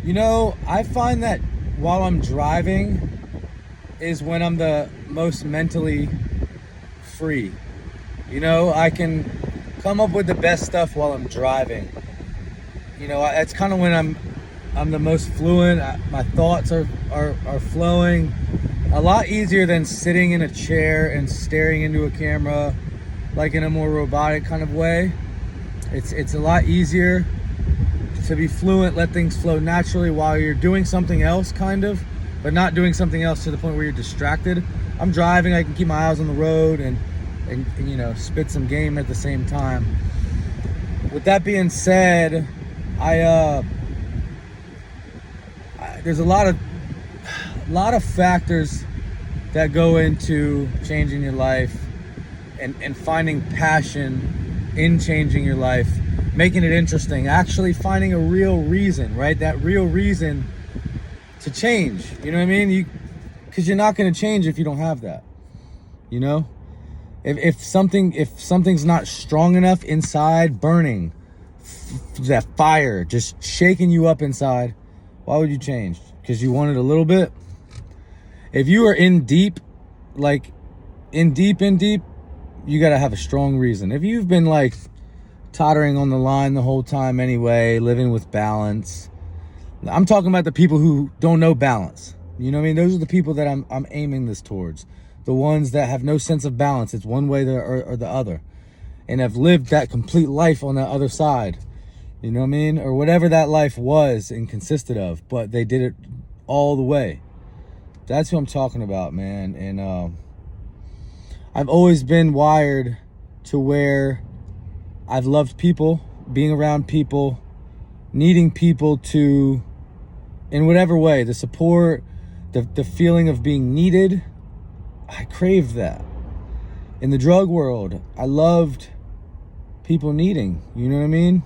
I find that while I'm driving is when I'm the most mentally free. I can come up with the best stuff while I'm driving. It's kind of when I'm the most fluent. My thoughts are flowing a lot easier than sitting in a chair and staring into a camera, like in a more robotic kind of way. It's a lot easier to be fluent, let things flow naturally while you're doing something else, kind of, but not doing something else to the point where you're distracted. I'm driving, I can keep my eyes on the road and spit some game at the same time. With that being said, there's a lot of factors that go into changing your life and finding passion in changing your life, making it interesting, actually finding a real reason, right? That real reason to change. You know what I mean? Because you're not going to change if you don't have that. If something's not strong enough inside, burning, that fire just shaking you up inside, why would you change? Because you want it a little bit? If you are in deep, you got to have a strong reason. If you've been tottering on the line the whole time anyway, living with balance, I'm talking about the people who don't know balance. You know what I mean? Those are the people that I'm aiming this towards. The ones that have no sense of balance. It's one way or the other. And have lived that complete life on the other side. You know what I mean? Or whatever that life was and consisted of. But they did it all the way. That's who I'm talking about, man. And I've always been wired to where I've loved people, being around people, needing people to, in whatever way, the support, the feeling of being needed. I craved that. In the drug world, I loved people needing. You know what I mean?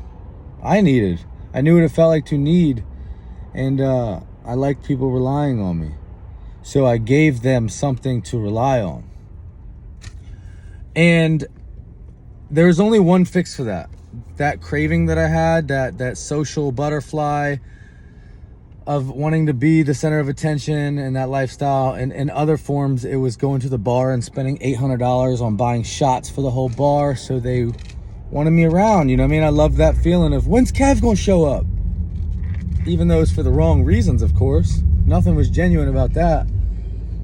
I needed. I knew what it felt like to need. And I liked people relying on me. So I gave them something to rely on. And there's only one fix for that. That craving that I had, that social butterfly of wanting to be the center of attention and that lifestyle. And in other forms, it was going to the bar and spending $800 on buying shots for the whole bar so they wanted me around. You know what I mean? I love that feeling of, when's Kev gonna show up? Even though it's for the wrong reasons, of course. Nothing was genuine about that.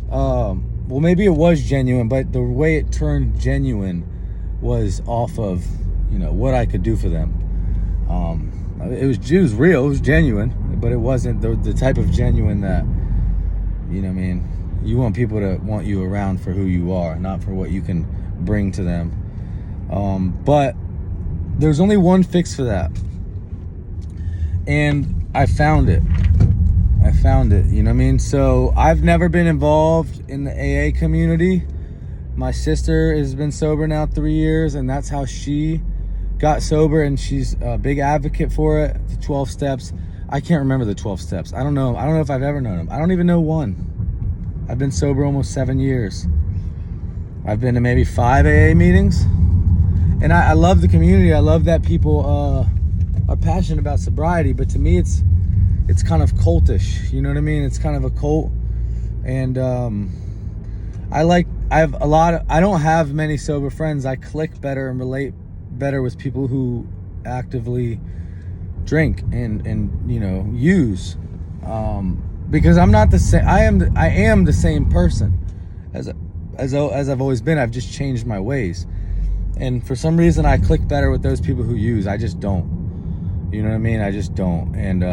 Well, maybe it was genuine, but the way it turned genuine was off of, what I could do for them. It was real, it was genuine, but it wasn't the type of genuine that, you want people to want you around for who you are, not for what you can bring to them. But there's only one fix for that. And I found it. You know what I mean? So I've never been involved in the AA community. My sister has been sober now 3 years, and that's how she got sober, and she's a big advocate for it. The 12 steps. I can't remember the 12 steps. I don't know if I've ever known them. I don't even know one. I've been sober almost 7 years. I've been to maybe 5 AA meetings. And I love the community. I love that people are passionate about sobriety, but to me it's kind of cultish. You know what I mean? It's kind of a cult. And I don't have many sober friends. I click better and relate better with people who actively drink and use, because I'm not the same. I am the same person as I've always been. I've just changed my ways, and for some reason I click better with those people who use. I just don't. You know what I mean? I just don't. And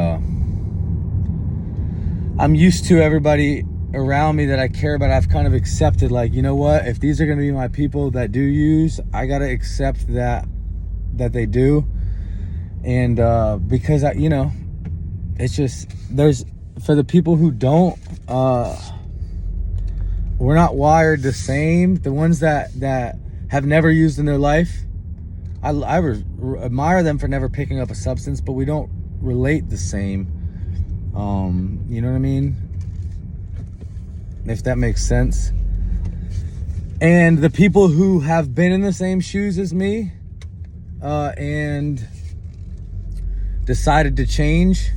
I'm used to everybody around me that I care about. I've kind of accepted, you know what, if these are going to be my people that do use, I got to accept that they do. And because it's just, there's, for the people who don't, we're not wired the same. The ones that have never used in their life, I admire them for never picking up a substance, but we don't relate the same. You know what I mean? If that makes sense. And the people who have been in the same shoes as me, and decided to change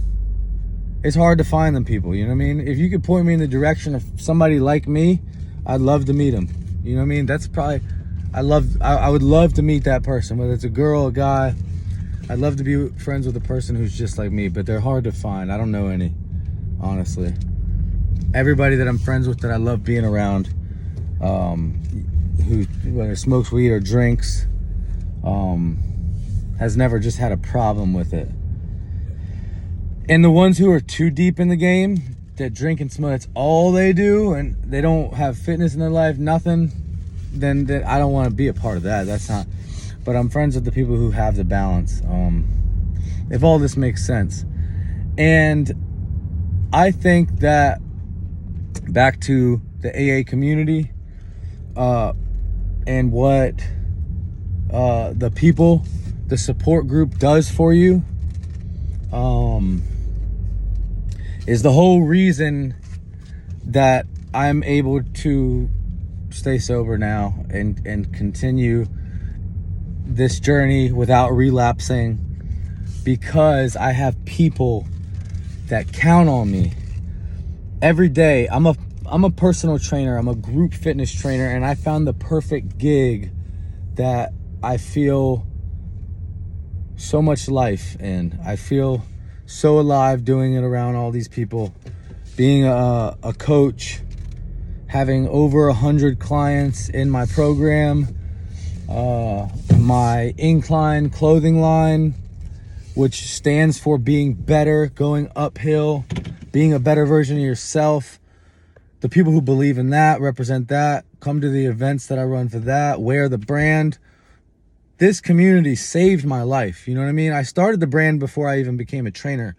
it's hard to find them people, you know what I mean? If you could point me in the direction of somebody like me, I'd love to meet them. You know what I mean? That's probably, I would love to meet that person, whether it's a girl, a guy. I'd love to be friends with a person who's just like me, but they're hard to find. I don't know any, honestly. Everybody that I'm friends with that I love being around, who whether smokes weed or drinks, has never just had a problem with it. And the ones who are too deep in the game, that drink and smoke, that's all they do, and they don't have fitness in their life, nothing, then I don't want to be a part of that. That's not, but I'm friends with the people who have the balance. If all this makes sense. And I think that back to the AA community, and what the people, the support group does for you, is the whole reason that I'm able to stay sober now and continue this journey without relapsing, because I have people that count on me every day. I'm a personal trainer. I'm a group fitness trainer, and I found the perfect gig that I feel so much life in. I feel so alive doing it around all these people, being a coach, having over 100 clients in my program, my Incline clothing line, which stands for being better, going uphill, being a better version of yourself. The people who believe in that, represent that, come to the events that I run for that, wear the brand. This community saved my life. You know what I mean? I started the brand before I even became a trainer.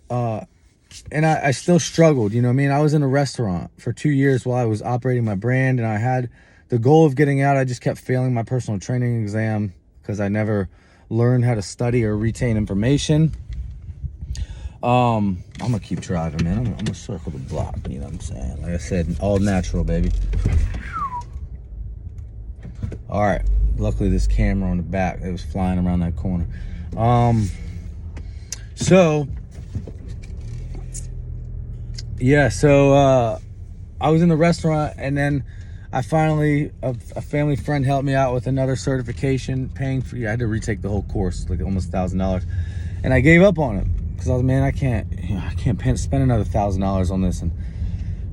And I still struggled. You know what I mean? I was in a restaurant for 2 years while I was operating my brand, and I had the goal of getting out. I just kept failing my personal training exam because I never learned how to study or retain information. I'm gonna keep driving, man. I'm gonna circle the block, you know what I'm saying? Like I said, all natural, baby. All right. Luckily, this camera on the back, it was flying around that corner. So I was in the restaurant, and then I finally, a family friend helped me out with another certification, paying for, I had to retake the whole course, like almost $1,000. And I gave up on it because I was, man, I can't spend another $1,000 on this. And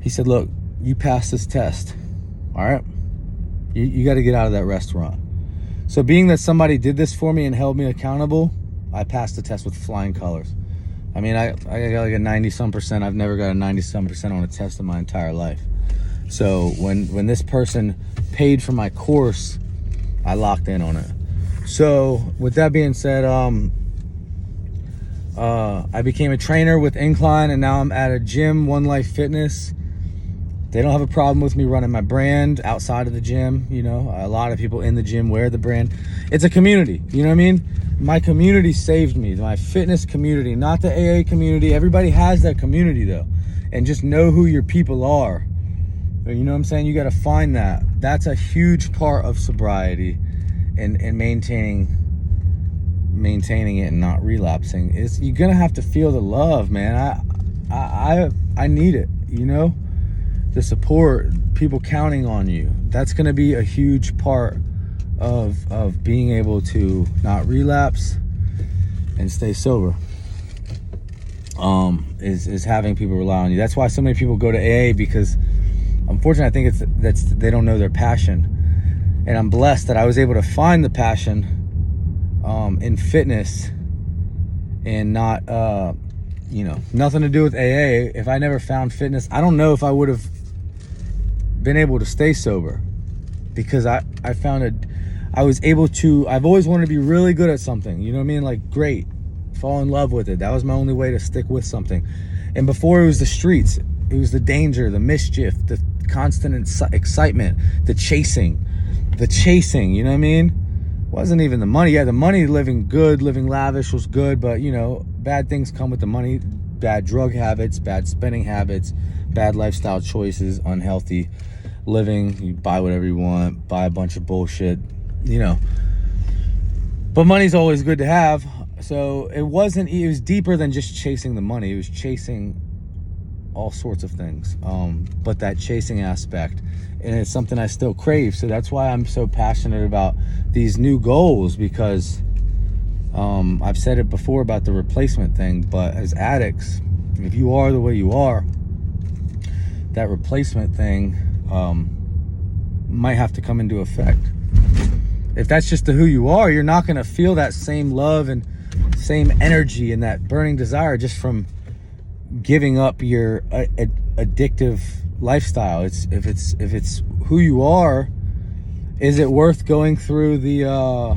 he said, look, you passed this test, all right? You got to get out of that restaurant. So being that somebody did this for me and held me accountable, I passed the test with flying colors. I mean, I got like a 90-some%. I've never got a 90-some% on a test in my entire life. So when this person paid for my course, I locked in on it. So with that being said, I became a trainer with Incline, and now I'm at a gym, One Life Fitness. They don't have a problem with me running my brand outside of the gym. You know, a lot of people in the gym wear the brand. It's a community, you know what I mean? My community saved me, my fitness community, not the AA community. Everybody has that community though. And just know who your people are. You know what I'm saying? You got to find that. That's a huge part of sobriety and maintaining it and not relapsing. Is you're going to have to feel the love, man. I need it, you know? The support, people counting on you. That's going to be a huge part of being able to not relapse and stay sober. Is having people rely on you. That's why so many people go to AA, because unfortunately I think they don't know their passion. And I'm blessed that I was able to find the passion in fitness, and not nothing to do with AA. If I never found fitness, I don't know if I would have been able to stay sober, because I found I was able to, I've always wanted to be really good at something, you know what I mean? Like, great, fall in love with it. That was my only way to stick with something. And before, it was the streets, it was the danger, the mischief, the constant excitement, the chasing, you know what I mean? Wasn't even the money. Yeah, the money, living good, living lavish was good, but you know, bad things come with the money. Bad drug habits, bad spending habits, bad lifestyle choices, unhealthy living. You buy whatever you want, buy a bunch of bullshit, you know. But money's always good to have. So it was deeper than just chasing the money. It was chasing all sorts of things. But that chasing aspect, and it's something I still crave. So that's why I'm so passionate about these new goals, because I've said it before about the replacement thing, but as addicts, if you are the way you are, that replacement thing might have to come into effect. If that's just who you are, you're not going to feel that same love and same energy and that burning desire just from giving up your addictive lifestyle. If it's who you are, is it worth going through the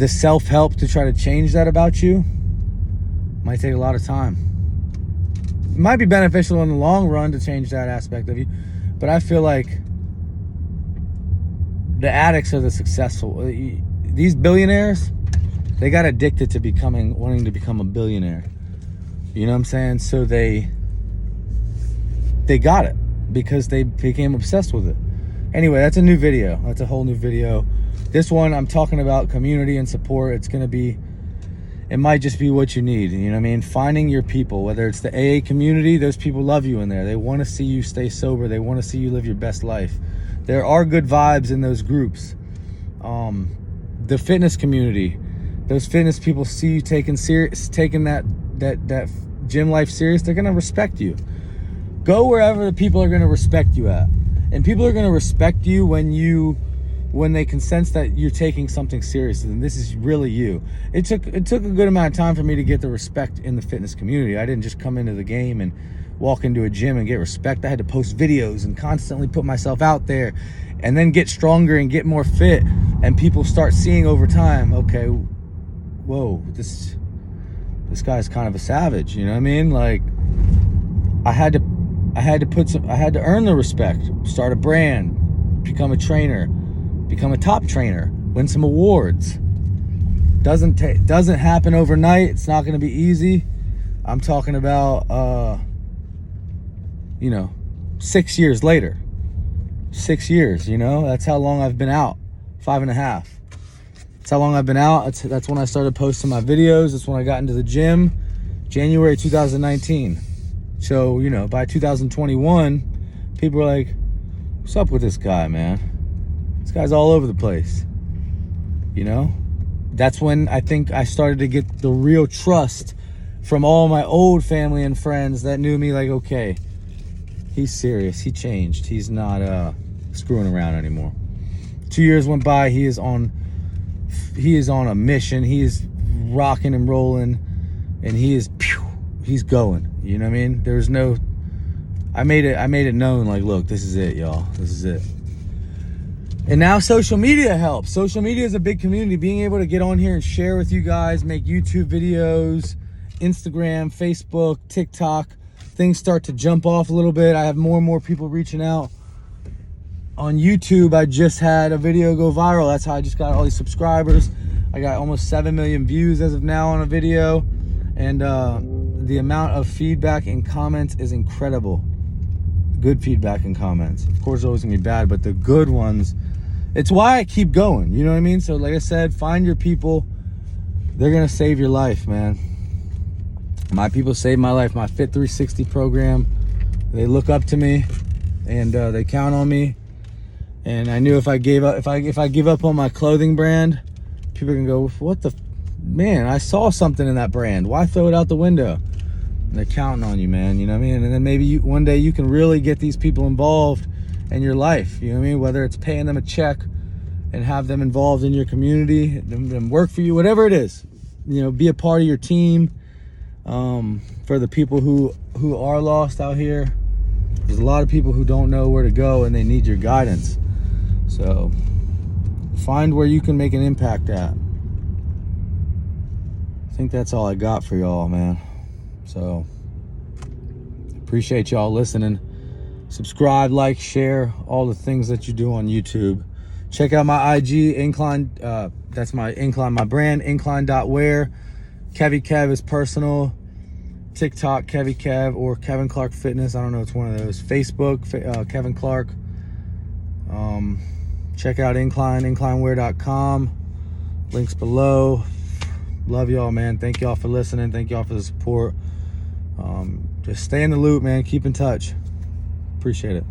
self-help to try to change that about you? Might take a lot of time. It might be beneficial in the long run to change that aspect of you, but I feel like the addicts are the successful. These billionaires, they got addicted to wanting to become a billionaire. You know what I'm saying? So they got it because they became obsessed with it. Anyway, that's a new video. That's a whole new video. This one, I'm talking about community and support. It might just be what you need. You know what I mean? Finding your people, whether it's the AA community, those people love you in there. They want to see you stay sober. They want to see you live your best life. There are good vibes in those groups. The fitness community, those fitness people see you taking that gym life serious. They're gonna respect you. Go wherever the people are gonna respect you at, and people are gonna respect you when they can sense that you're taking something serious and this is really you. It took a good amount of time for me to get the respect in the fitness community. I didn't just come into the game and walk into a gym and get respect. I had to post videos and constantly put myself out there, and then get stronger and get more fit, and people start seeing over time, okay, whoa, this guy's kind of a savage. You know what I mean? Like, I had to earn the respect, start a brand, become a trainer, become a top trainer, win some awards. Doesn't happen overnight. It's not going to be easy. I'm talking about 6 years later. 6 years, that's how long I've been out. 5.5. That's how long I've been out. That's when I started posting my videos. That's when I got into the gym, January 2019. So, by 2021, people were like, what's up with this guy, man? This guy's all over the place. That's when I think I started to get the real trust from all my old family and friends that knew me, like, okay, he's serious. He changed. He's not screwing around anymore. 2 years went by. He is on a mission. He is rocking and rolling, and he's going. You know what I mean? I made it known, like, look, this is it, y'all. This is it. And now social media helps. Social media is a big community. Being able to get on here and share with you guys, make YouTube videos, Instagram, Facebook, TikTok, things start to jump off a little bit. I have more and more people reaching out. On YouTube, I just had a video go viral. That's how I just got all these subscribers. I got almost 7 million views as of now on a video. And the amount of feedback and comments is incredible. Good feedback and comments. Of course, it's always gonna be bad, but the good ones, it's why I keep going. You know what I mean? So like I said, find your people. They're gonna save your life, man. My people saved my life. My Fit 360 program, they look up to me, and they count on me. And I knew if I give up on my clothing brand, people are gonna go, what the man, I saw something in that brand. Why throw it out the window? And they're counting on you, man. You know what I mean? And then maybe one day you can really get these people involved in your life. You know what I mean? Whether it's paying them a check and have them involved in your community, them work for you, whatever it is. Be a part of your team. For the people who are lost out here, there's a lot of people who don't know where to go, and they need your guidance. So find where you can make an impact at. I think that's all I got for y'all, man. So appreciate y'all listening. Subscribe, like, share, all the things that you do on YouTube. Check out my IG, Incline. That's my Incline, my brand, incline.wear. Kevy Kev is personal. TikTok, Kevy Kev, or Kevin Clark Fitness. I don't know, it's one of those. Facebook, Kevin Clark. Check out Incline, inclinewear.com. Links below. Love y'all, man. Thank y'all for listening. Thank y'all for the support. Just stay in the loop, man. Keep in touch. Appreciate it.